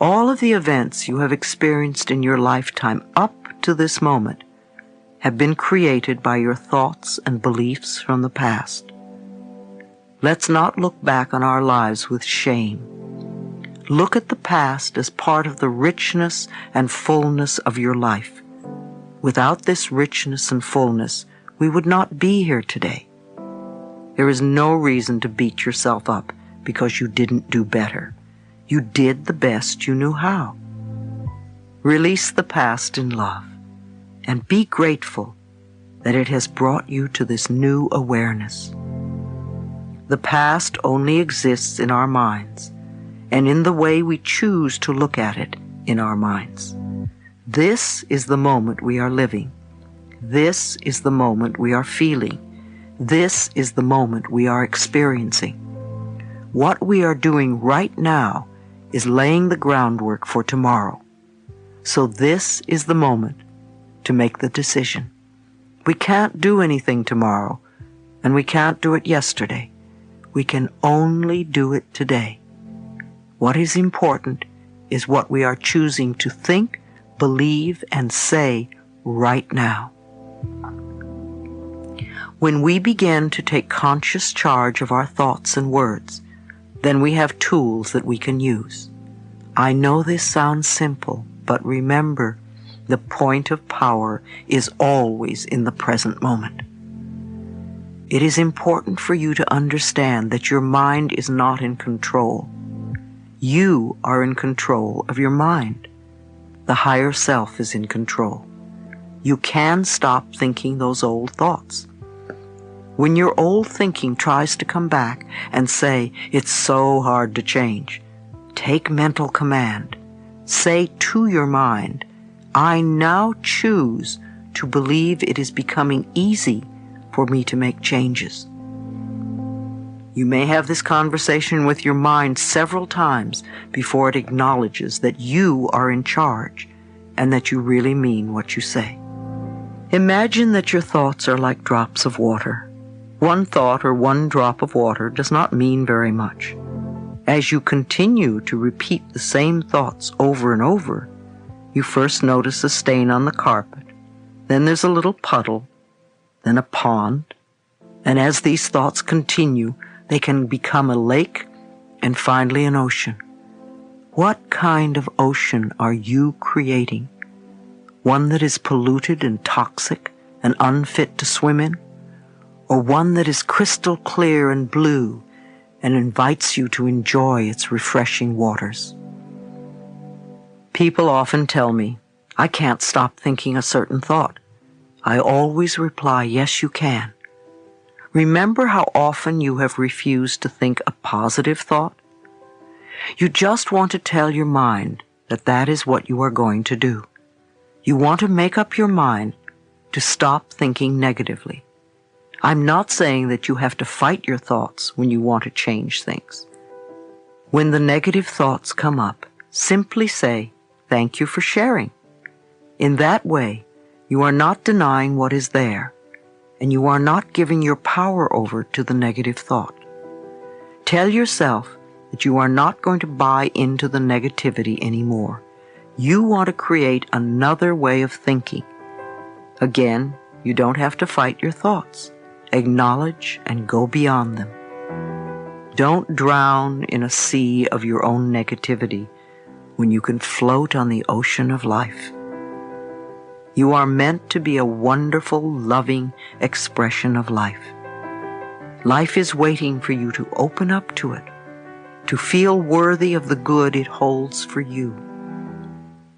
All of the events you have experienced in your lifetime up to this moment have been created by your thoughts and beliefs from the past. Let's not look back on our lives with shame. Look at the past as part of the richness and fullness of your life. Without this richness and fullness, we would not be here today. There is no reason to beat yourself up because you didn't do better. You did the best you knew how. Release the past in love and be grateful that it has brought you to this new awareness. The past only exists in our minds and in the way we choose to look at it in our minds. This is the moment we are living. This is the moment we are feeling. This is the moment we are experiencing. What we are doing right now is laying the groundwork for tomorrow. So this is the moment to make the decision. We can't do anything tomorrow, and we can't do it yesterday. We can only do it today. What is important is what we are choosing to think, believe, and say right now. When we begin to take conscious charge of our thoughts and words, then we have tools that we can use. I know this sounds simple, but remember, the point of power is always in the present moment. It is important for you to understand that your mind is not in control. You are in control of your mind. The higher self is in control. You can stop thinking those old thoughts. When your old thinking tries to come back and say, it's so hard to change, take mental command. Say to your mind, I now choose to believe it is becoming easy for me to make changes. You may have this conversation with your mind several times before it acknowledges that you are in charge and that you really mean what you say. Imagine that your thoughts are like drops of water. One thought or one drop of water does not mean very much. As you continue to repeat the same thoughts over and over, you first notice a stain on the carpet, then there's a little puddle, then a pond, and as these thoughts continue, they can become a lake and finally an ocean. What kind of ocean are you creating? One that is polluted and toxic and unfit to swim in? Or one that is crystal clear and blue and invites you to enjoy its refreshing waters? People often tell me, I can't stop thinking a certain thought. I always reply, yes, you can. Remember how often you have refused to think a positive thought? You just want to tell your mind that that is what you are going to do. You want to make up your mind to stop thinking negatively. I'm not saying that you have to fight your thoughts when you want to change things. When the negative thoughts come up, simply say, thank you for sharing. In that way, you are not denying what is there, and you are not giving your power over to the negative thought. Tell yourself that you are not going to buy into the negativity anymore. You want to create another way of thinking. Again, you don't have to fight your thoughts. Acknowledge and go beyond them. Don't drown in a sea of your own negativity when you can float on the ocean of life. You are meant to be a wonderful, loving expression of life. Life is waiting for you to open up to it, to feel worthy of the good it holds for you.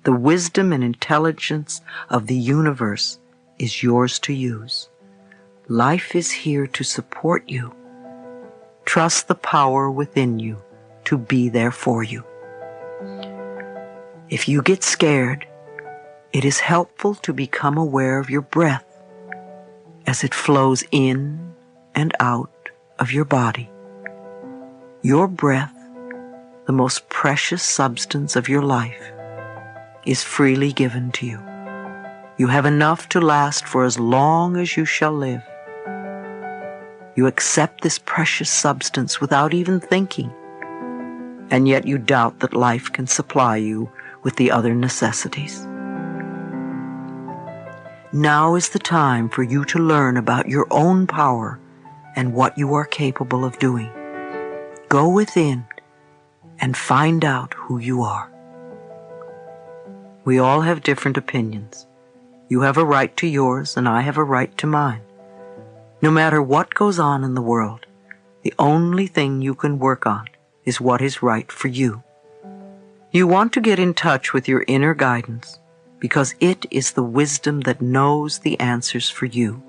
The wisdom and intelligence of the universe is yours to use. Life is here to support you. Trust the power within you to be there for you. If you get scared, it is helpful to become aware of your breath as it flows in and out of your body. Your breath, the most precious substance of your life, is freely given to you. You have enough to last for as long as you shall live. You accept this precious substance without even thinking. and yet you doubt that life can supply you with the other necessities. Now is the time for you to learn about your own power and what you are capable of doing. Go within and find out who you are. We all have different opinions. You have a right to yours, and I have a right to mine. No matter what goes on in the world, the only thing you can work on is what is right for you. You want to get in touch with your inner guidance because it is the wisdom that knows the answers for you.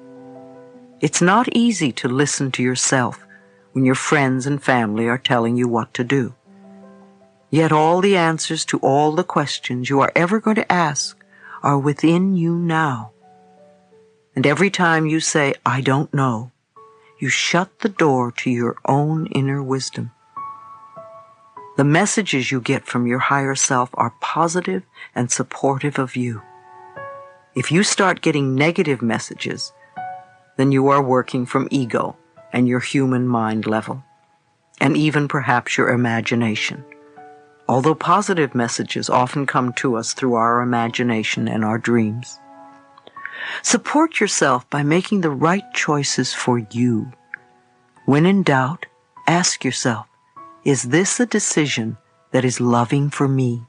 It's not easy to listen to yourself when your friends and family are telling you what to do. Yet all the answers to all the questions you are ever going to ask are within you now. And every time you say, "I don't know," you shut the door to your own inner wisdom. The messages you get from your higher self are positive and supportive of you. If you start getting negative messages, then you are working from ego and your human mind level, and even perhaps your imagination. Although positive messages often come to us through our imagination and our dreams. Support yourself by making the right choices for you. When in doubt, ask yourself, is this a decision that is loving for me?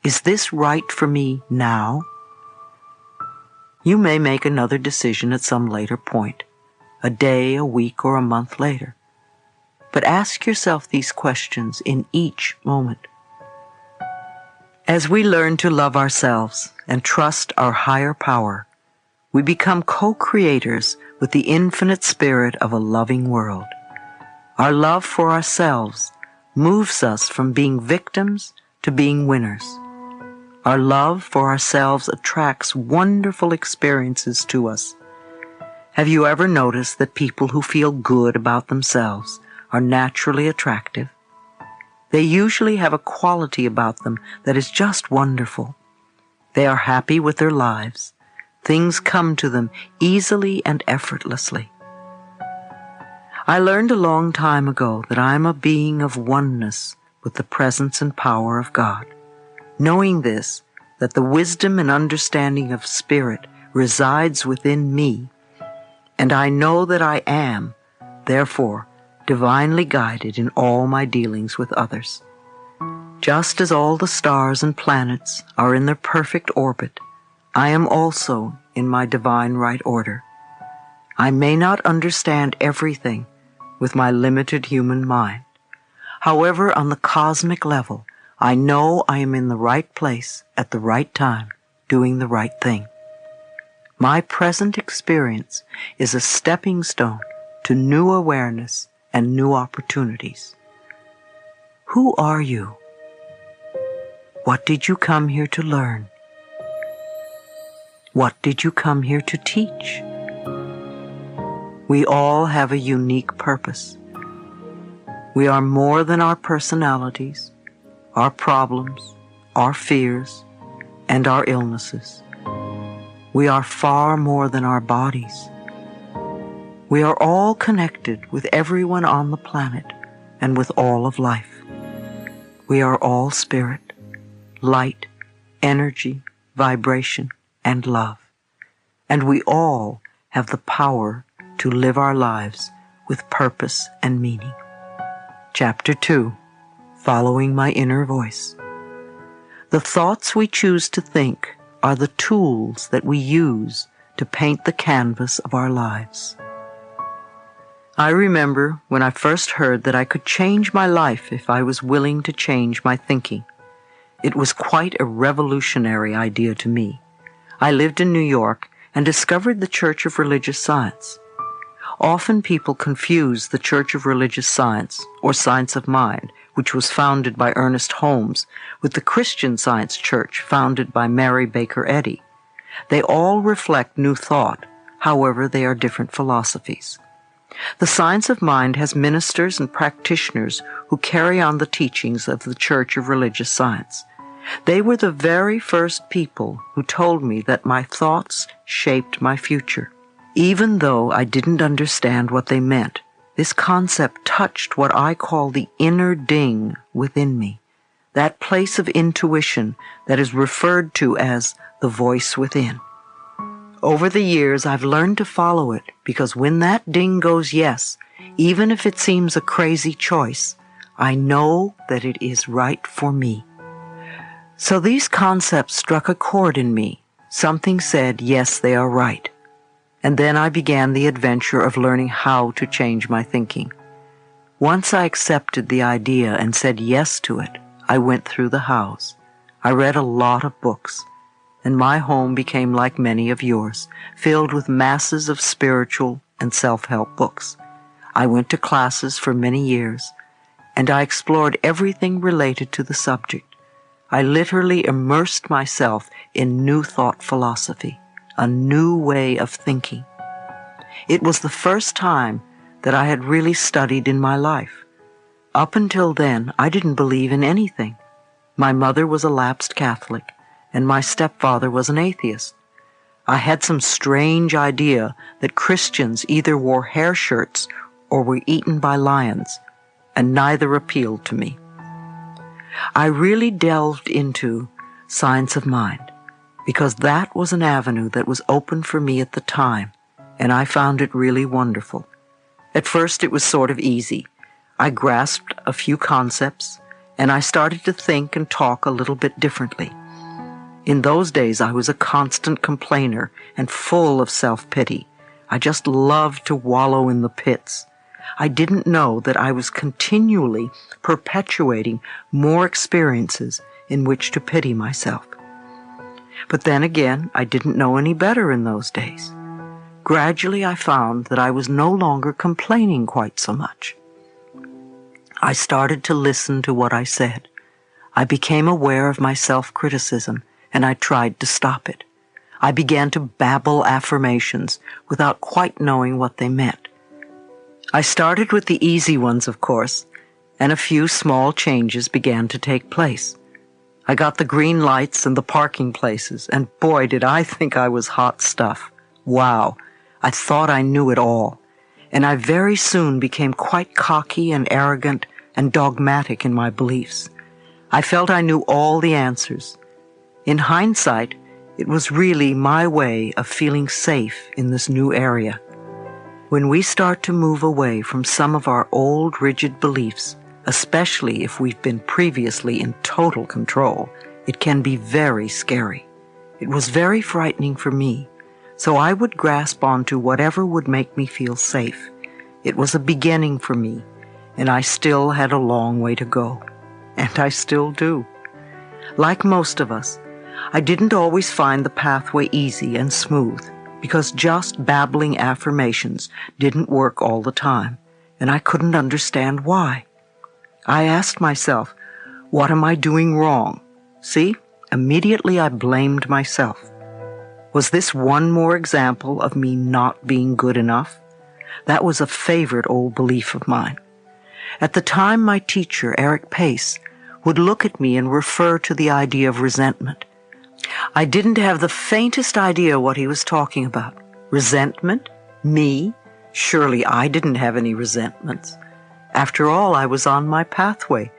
Is this right for me now? You may make another decision at some later point, a day, a week, or a month later. But ask yourself these questions in each moment. As we learn to love ourselves and trust our higher power, we become co-creators with the infinite spirit of a loving world. Our love for ourselves moves us from being victims to being winners. Our love for ourselves attracts wonderful experiences to us. Have you ever noticed that people who feel good about themselves are naturally attractive? They usually have a quality about them that is just wonderful. They are happy with their lives. Things come to them easily and effortlessly. I learned a long time ago that I am a being of oneness with the presence and power of God. Knowing this, that the wisdom and understanding of Spirit resides within me, and I know that I am, therefore, divinely guided in all my dealings with others. Just as all the stars and planets are in their perfect orbit, I am also in my divine right order. I may not understand everything with my limited human mind. However, on the cosmic level, I know I am in the right place at the right time, doing the right thing. My present experience is a stepping stone to new awareness and new opportunities. Who are you? What did you come here to learn? What did you come here to teach? We all have a unique purpose. We are more than our personalities, our problems, our fears, and our illnesses. We are far more than our bodies. We are all connected with everyone on the planet and with all of life. We are all spirit, light, energy, vibration, and love. And we all have the power to live our lives with purpose and meaning. Chapter 2, Following My Inner Voice. The thoughts we choose to think are the tools that we use to paint the canvas of our lives. I remember when I first heard that I could change my life if I was willing to change my thinking. It was quite a revolutionary idea to me. I lived in New York and discovered the Church of Religious Science. Often people confuse the Church of Religious Science, or Science of Mind, which was founded by Ernest Holmes, with the Christian Science Church founded by Mary Baker Eddy. They all reflect New Thought, however they are different philosophies. The Science of Mind has ministers and practitioners who carry on the teachings of the Church of Religious Science. They were the very first people who told me that my thoughts shaped my future. Even though I didn't understand what they meant, This concept touched what I call the inner ding within me, that place of intuition that is referred to as the voice within. Over the years, I've learned to follow it because when that ding goes yes, even if it seems a crazy choice, I know that it is right for me. So these concepts struck a chord in me. Something said, yes, they are right. And then I began the adventure of learning how to change my thinking. Once I accepted the idea and said yes to it, I went through the hows. I read a lot of books, and my home became like many of yours, filled with masses of spiritual and self-help books. I went to classes for many years, and I explored everything related to the subject. I literally immersed myself in New Thought philosophy, a new way of thinking. It was the first time that I had really studied in my life. Up until then, I didn't believe in anything. My mother was a lapsed Catholic, and my stepfather was an atheist. I had some strange idea that Christians either wore hair shirts or were eaten by lions, and neither appealed to me. I really delved into science of mind, because that was an avenue that was open for me at the time, and I found it really wonderful. At first it was sort of easy. I grasped a few concepts, and I started to think and talk a little bit differently. In those days I was a constant complainer and full of self-pity. I just loved to wallow in the pits. I didn't know that I was continually perpetuating more experiences in which to pity myself. But then again, I didn't know any better in those days. Gradually, I found that I was no longer complaining quite so much. I started to listen to what I said. I became aware of my self-criticism, and I tried to stop it. I began to babble affirmations without quite knowing what they meant. I started with the easy ones, of course, and a few small changes began to take place. I got the green lights and the parking places, and boy, did I think I was hot stuff. Wow, I thought I knew it all, and I very soon became quite cocky and arrogant and dogmatic in my beliefs. I felt I knew all the answers. In hindsight, it was really my way of feeling safe in this new area. When we start to move away from some of our old rigid beliefs, especially if we've been previously in total control, it can be very scary. It was very frightening for me, so I would grasp onto whatever would make me feel safe. It was a beginning for me, and I still had a long way to go. And I still do. Like most of us, I didn't always find the pathway easy and smooth, because just babbling affirmations didn't work all the time, and I couldn't understand why. I asked myself, what am I doing wrong? See, immediately I blamed myself. Was this one more example of me not being good enough? That was a favorite old belief of mine. At the time, my teacher, Eric Pace, would look at me and refer to the idea of resentment. I didn't have the faintest idea what he was talking about. Resentment? Me? Surely I didn't have any resentments. After all, I was on my pathway,